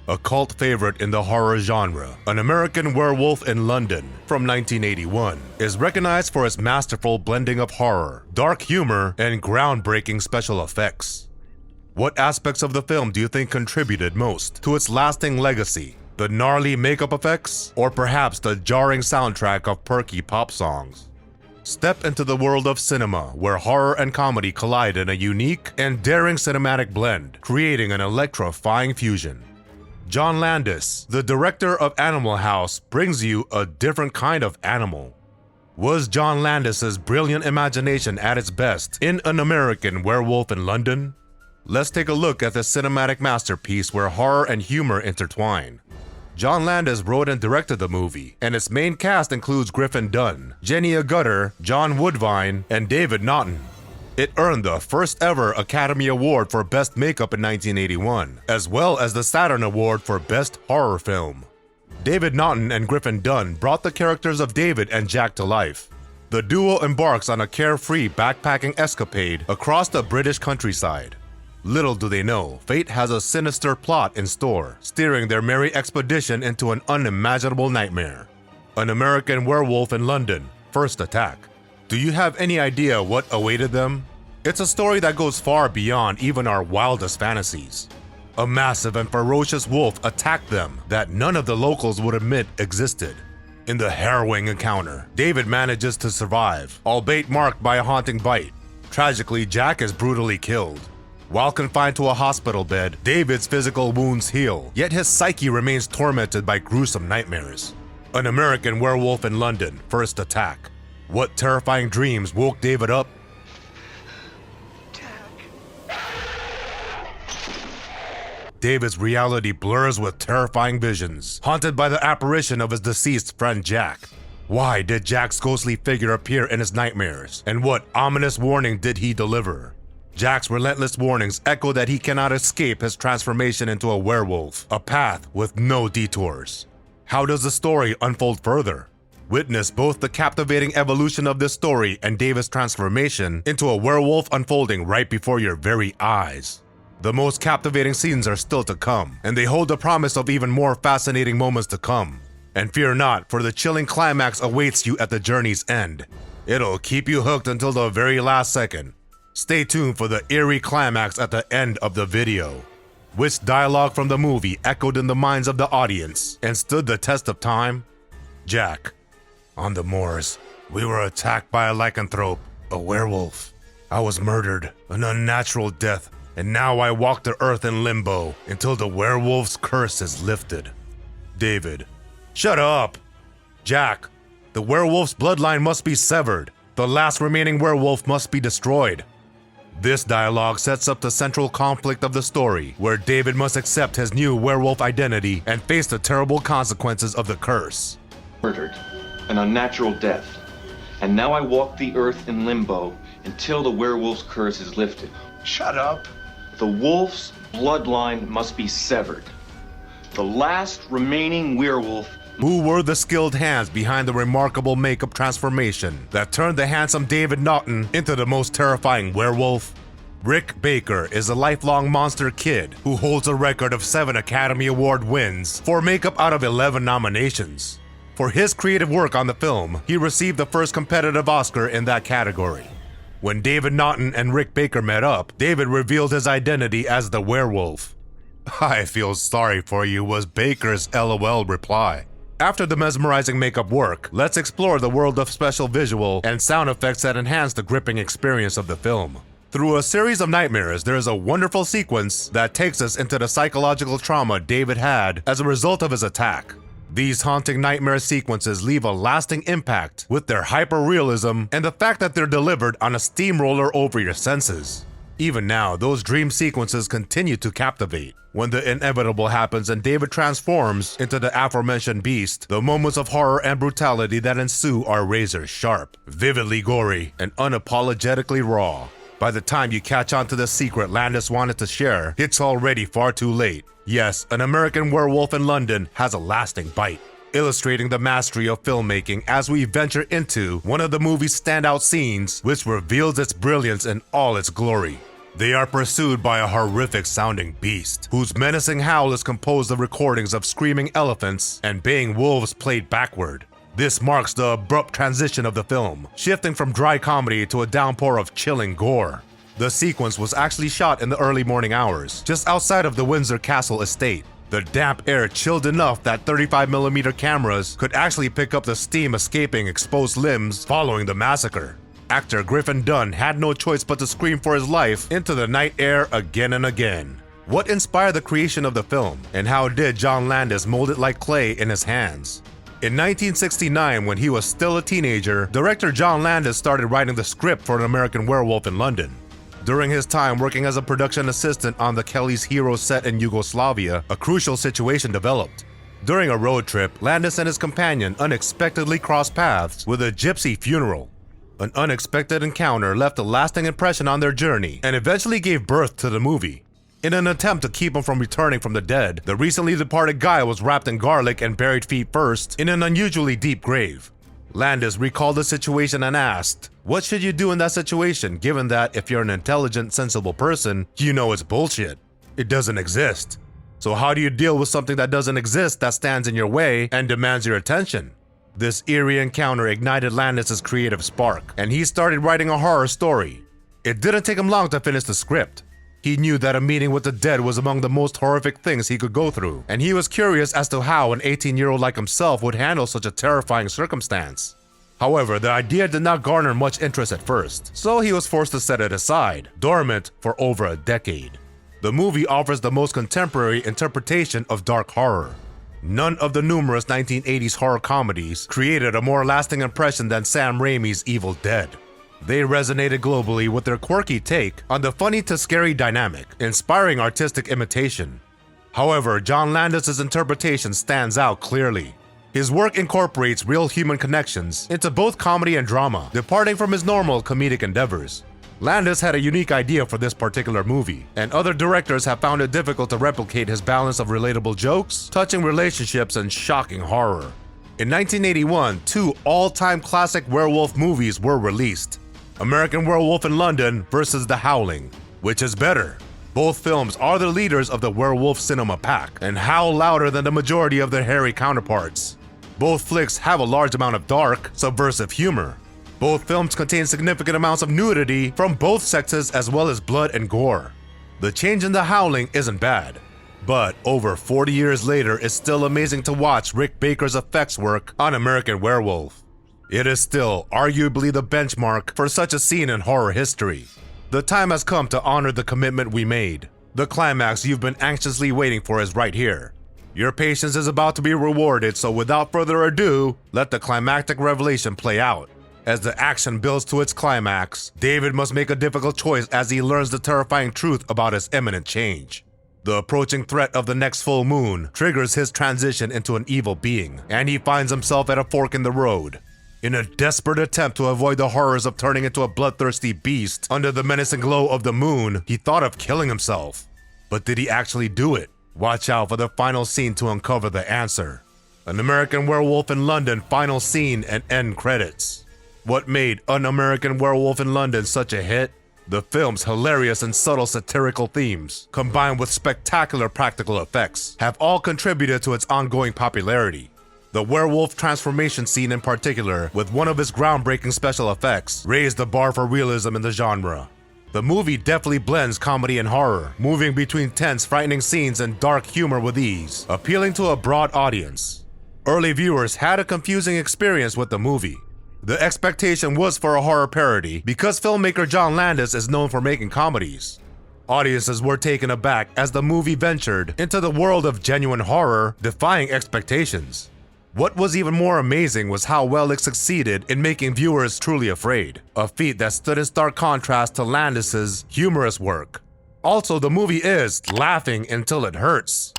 A cult favorite in the horror genre, An American Werewolf in London from 1981 is recognized for its masterful blending of horror, dark humor, and groundbreaking special effects. What aspects of the film do you think contributed most to its lasting legacy? The gnarly makeup effects, or perhaps the jarring soundtrack of perky pop songs? Step into the world of cinema where horror and comedy collide in a unique and daring cinematic blend, creating an electrifying fusion. John Landis, the director of Animal House, brings you a different kind of animal. Was John Landis's brilliant imagination at its best in An American Werewolf in London? Let's take a look at this cinematic masterpiece where horror and humor intertwine. John Landis wrote and directed the movie, and its main cast includes Griffin Dunne, Jenny Agutter, John Woodvine, and David Naughton. It earned the first ever Academy Award for Best Makeup in 1981, as well as the Saturn Award for Best Horror Film. David Naughton and Griffin Dunne brought the characters of David and Jack to life. The duo embarks on a carefree backpacking escapade across the British countryside. Little do they know, fate has a sinister plot in store, steering their merry expedition into an unimaginable nightmare. An American Werewolf in London, First Attack. Do you have any idea what awaited them? It's a story that goes far beyond even our wildest fantasies. A massive and ferocious wolf attacked them that none of the locals would admit existed. In the harrowing encounter, David manages to survive, albeit marked by a haunting bite. Tragically, Jack is brutally killed. While confined to a hospital bed, David's physical wounds heal, yet his psyche remains tormented by gruesome nightmares. An American Werewolf in London, First Attack. What terrifying dreams woke David up? David's reality blurs with terrifying visions, haunted by the apparition of his deceased friend Jack. Why did Jack's ghostly figure appear in his nightmares, and what ominous warning did he deliver? Jack's relentless warnings echo that he cannot escape his transformation into a werewolf, a path with no detours. How does the story unfold further? Witness both the captivating evolution of this story and David's transformation into a werewolf unfolding right before your very eyes. The most captivating scenes are still to come, and they hold the promise of even more fascinating moments to come. And fear not, for the chilling climax awaits you at the journey's end. It'll keep you hooked until the very last second. Stay tuned for the eerie climax at the end of the video. Which dialogue from the movie echoed in the minds of the audience and stood the test of time? Jack. On the moors, we were attacked by a lycanthrope, a werewolf. I was murdered, an unnatural death, and now I walk the earth in limbo until the werewolf's curse is lifted. David. Shut up! Jack. The werewolf's bloodline must be severed. The last remaining werewolf must be destroyed. This dialogue sets up the central conflict of the story, where David must accept his new werewolf identity and face the terrible consequences of the curse. Murdered, an unnatural death, and now I walk the earth in limbo until the werewolf's curse is lifted. Shut up. The wolf's bloodline must be severed. The last remaining werewolf. Who were the skilled hands behind the remarkable makeup transformation that turned the handsome David Naughton into the most terrifying werewolf? Rick Baker is a lifelong monster kid who holds a record of 7 Academy Award wins for makeup out of 11 nominations. For his creative work on the film, he received the first competitive Oscar in that category. When David Naughton and Rick Baker met up, David revealed his identity as the werewolf. "I feel sorry for you," was Baker's LOL reply. After the mesmerizing makeup work, let's explore the world of special visual and sound effects that enhance the gripping experience of the film. Through a series of nightmares, there is a wonderful sequence that takes us into the psychological trauma David had as a result of his attack. These haunting nightmare sequences leave a lasting impact with their hyper-realism and the fact that they're delivered on a steamroller over your senses. Even now, those dream sequences continue to captivate. When the inevitable happens and David transforms into the aforementioned beast, the moments of horror and brutality that ensue are razor sharp, vividly gory, and unapologetically raw. By the time you catch on to the secret Landis wanted to share, it's already far too late. Yes, An American Werewolf in London has a lasting bite, illustrating the mastery of filmmaking as we venture into one of the movie's standout scenes, which reveals its brilliance in all its glory. They are pursued by a horrific-sounding beast, whose menacing howl is composed of recordings of screaming elephants and baying wolves played backward. This marks the abrupt transition of the film, shifting from dry comedy to a downpour of chilling gore. The sequence was actually shot in the early morning hours, just outside of the Windsor Castle estate. The damp air chilled enough that 35mm cameras could actually pick up the steam escaping exposed limbs following the massacre. Actor Griffin Dunne had no choice but to scream for his life into the night air again and again. What inspired the creation of the film, and how did John Landis mold it like clay in his hands? In 1969, when he was still a teenager, director John Landis started writing the script for An American Werewolf in London. During his time working as a production assistant on the Kelly's Hero set in Yugoslavia, a crucial situation developed. During a road trip, Landis and his companion unexpectedly crossed paths with a gypsy funeral. An unexpected encounter left a lasting impression on their journey and eventually gave birth to the movie. In an attempt to keep him from returning from the dead, the recently departed guy was wrapped in garlic and buried feet first in an unusually deep grave. Landis recalled the situation and asked, "What should you do in that situation, given that if you're an intelligent, sensible person, you know it's bullshit? It doesn't exist. So how do you deal with something that doesn't exist that stands in your way and demands your attention?" This eerie encounter ignited Landis' creative spark, and he started writing a horror story. It didn't take him long to finish the script. He knew that a meeting with the dead was among the most horrific things he could go through, and he was curious as to how an 18-year-old like himself would handle such a terrifying circumstance. However, the idea did not garner much interest at first, so he was forced to set it aside, dormant for over a decade. The movie offers the most contemporary interpretation of dark horror. None of the numerous 1980s horror comedies created a more lasting impression than Sam Raimi's Evil Dead. They resonated globally with their quirky take on the funny to scary dynamic, inspiring artistic imitation. However, John Landis' interpretation stands out clearly. His work incorporates real human connections into both comedy and drama, departing from his normal comedic endeavors. Landis had a unique idea for this particular movie, and other directors have found it difficult to replicate his balance of relatable jokes, touching relationships, and shocking horror. In 1981, two all-time classic werewolf movies were released: American Werewolf in London versus The Howling. Which is better? Both films are the leaders of the werewolf cinema pack and howl louder than the majority of their hairy counterparts. Both flicks have a large amount of dark, subversive humor. Both films contain significant amounts of nudity from both sexes as well as blood and gore. The change in The Howling isn't bad, but over 40 years later it's still amazing to watch Rick Baker's effects work on American Werewolf. It is still arguably the benchmark for such a scene in horror history. The time has come to honor the commitment we made. The climax you've been anxiously waiting for is right here. Your patience is about to be rewarded, so without further ado, let the climactic revelation play out. As the action builds to its climax, David must make a difficult choice as he learns the terrifying truth about his imminent change. The approaching threat of the next full moon triggers his transition into an evil being, and he finds himself at a fork in the road. In a desperate attempt to avoid the horrors of turning into a bloodthirsty beast under the menacing glow of the moon, he thought of killing himself. But did he actually do it? Watch out for the final scene to uncover the answer. An American Werewolf in London final scene and end credits. What made An American Werewolf in London such a hit? The film's hilarious and subtle satirical themes, combined with spectacular practical effects, have all contributed to its ongoing popularity. The werewolf transformation scene in particular, with one of its groundbreaking special effects, raised the bar for realism in the genre. The movie deftly blends comedy and horror, moving between tense, frightening scenes and dark humor with ease, appealing to a broad audience. Early viewers had a confusing experience with the movie. The expectation was for a horror parody because filmmaker John Landis is known for making comedies. Audiences were taken aback as the movie ventured into the world of genuine horror, defying expectations. What was even more amazing was how well it succeeded in making viewers truly afraid, a feat that stood in stark contrast to Landis' humorous work. Also, the movie is laughing until it hurts.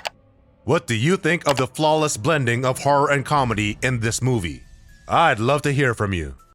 What do you think of the flawless blending of horror and comedy in this movie? I'd love to hear from you.